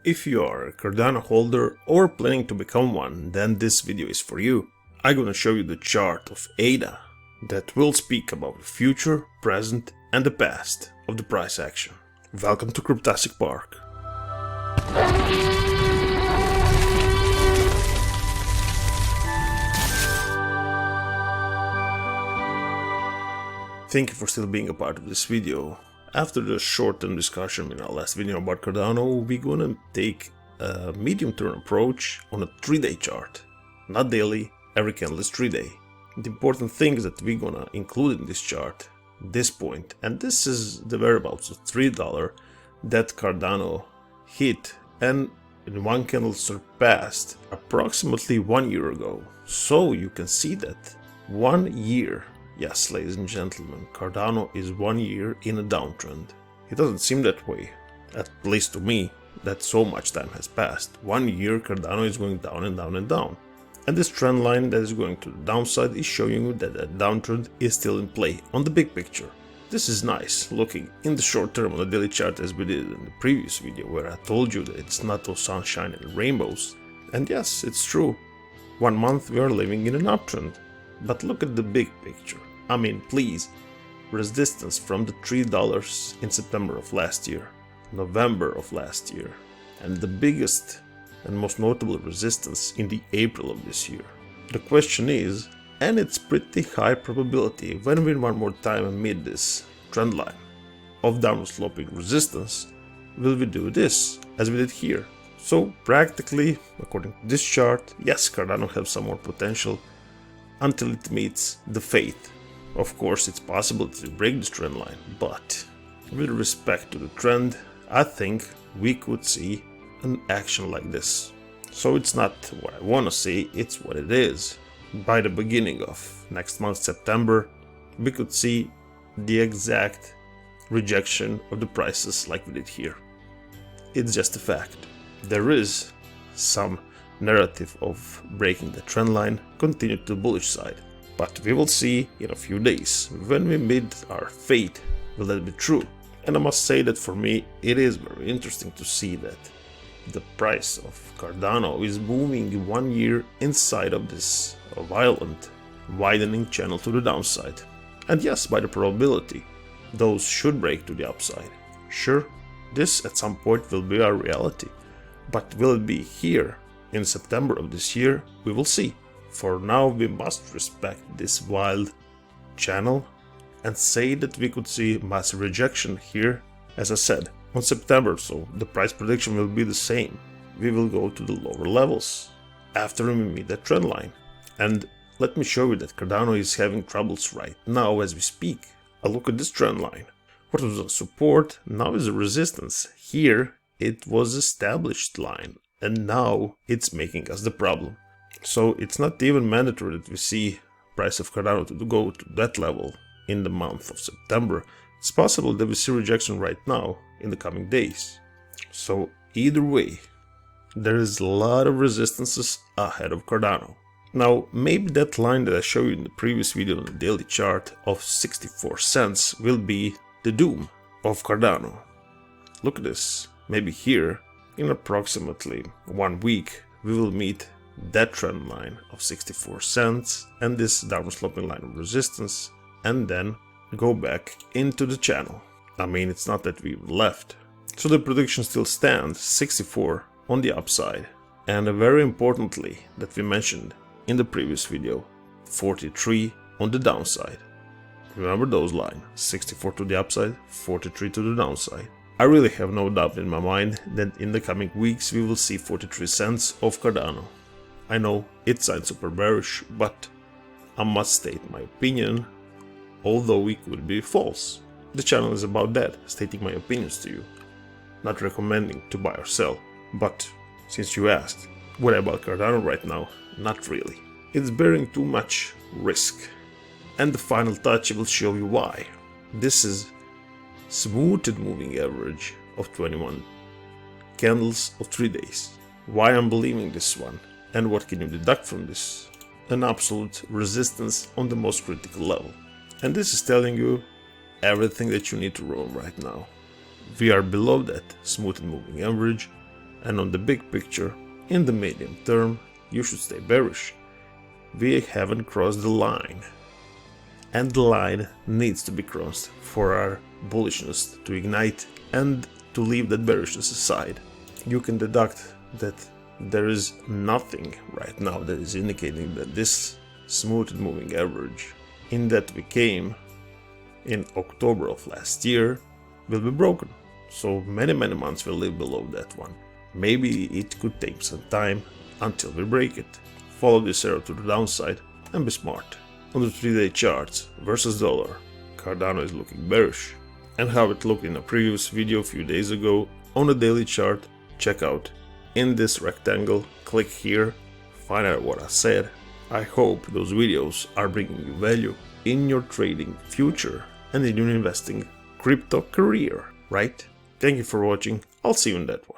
If you are a Cardano holder or planning to become one, then this video is for you. I'm gonna show you the chart of ADA that will speak about the future, present and the past of the price action. Welcome to Cryptastic Park. Thank you for still being a part of this video. After the short-term discussion in our last video about Cardano, we're gonna take a medium-term approach on a 3-day chart. Not daily, every candle is 3-day. The important thing is that we're gonna include in this chart this point, and this is the whereabouts of $3 that Cardano hit and in one candle surpassed approximately 1 year ago. So you can see that 1 year. Yes, ladies and gentlemen, Cardano is 1 year in a downtrend. It doesn't seem that way, at least to me, that so much time has passed. 1 year Cardano is going down and down and down. And this trend line that is going to the downside is showing you that that downtrend is still in play on the big picture. This is nice, looking in the short term on the daily chart as we did in the previous video where I told you that it's not all sunshine and rainbows. And yes, it's true. 1 month we are living in an uptrend. But look at the big picture. I mean, please, resistance from the $3 in September of last year, November of last year, and the biggest and most notable resistance in the April of this year. The question is, and it's pretty high probability when we one more time amid this trend line of downward sloping resistance, will we do this as we did here? So practically, according to this chart, yes, Cardano has some more potential until it meets the fate. Of course, it's possible to break this trend line, but with respect to the trend, I think we could see an action like this. So it's not what I want to see, it's what it is. By the beginning of next month, September, we could see the exact rejection of the prices like we did here. It's just a fact. There is some narrative of breaking the trend line, continue to the bullish side. But we will see in a few days, when we meet our fate, will that be true? And I must say that for me, it is very interesting to see that the price of Cardano is moving 1 year inside of this violent widening channel to the downside. And yes, by the probability, those should break to the upside. Sure, this at some point will be our reality. But will it be here in September of this year? We will see. For now, we must respect this wild channel and say that we could see massive rejection here, as I said, on September, so the price prediction will be the same. We will go to the lower levels after we meet that trend line. And let me show you that Cardano is having troubles right now as we speak. A look at this trend line. What was a support, now is a resistance. Here it was established line, and now it's making us the problem. So it's not even mandatory that we see price of Cardano to go to that level in the month of September. It's possible that we see rejection right now in the coming days. So either way, there is a lot of resistances ahead of Cardano. Now maybe that line that I showed you in the previous video on the daily chart of 64 cents will be the doom of Cardano. Look at this. Maybe here in approximately 1 week we will meet that trend line of 64 cents and this downward sloping line of resistance, and then go back into the channel. I mean, it's not that we left. So the prediction still stands, 64 on the upside, and very importantly that we mentioned in the previous video, 43 on the downside. Remember those lines, 64 to the upside, 43 to the downside. I really have no doubt in my mind that in the coming weeks we will see 43 cents of Cardano. I know it sounds super bearish, but I must state my opinion, although it could be false. The channel is about that, stating my opinions to you, not recommending to buy or sell. But since you asked, what about Cardano right now? Not really. It's bearing too much risk. And the final touch will show you why. This is smoothed moving average of 21 candles of 3 days. Why I'm believing this one? And what can you deduct from this? An absolute resistance on the most critical level. And this is telling you everything that you need to roam right now. We are below that smooth and moving average, and on the big picture, in the medium term, you should stay bearish. We haven't crossed the line, and the line needs to be crossed for our bullishness to ignite and to leave that bearishness aside. You can deduct that there is nothing right now that is indicating that this smooth moving average in that we came in October of last year will be broken. So many months will live below that one. Maybe it could take some time until we break it. Follow this arrow to the downside and be smart. On the 3-day charts versus dollar, Cardano is looking bearish, and how it looked in a previous video a few days ago on the daily chart, check out in this rectangle, click here, find out what I said. I hope those videos are bringing you value in your trading future and in your investing crypto career, right? Thank you for watching, I'll see you in that one.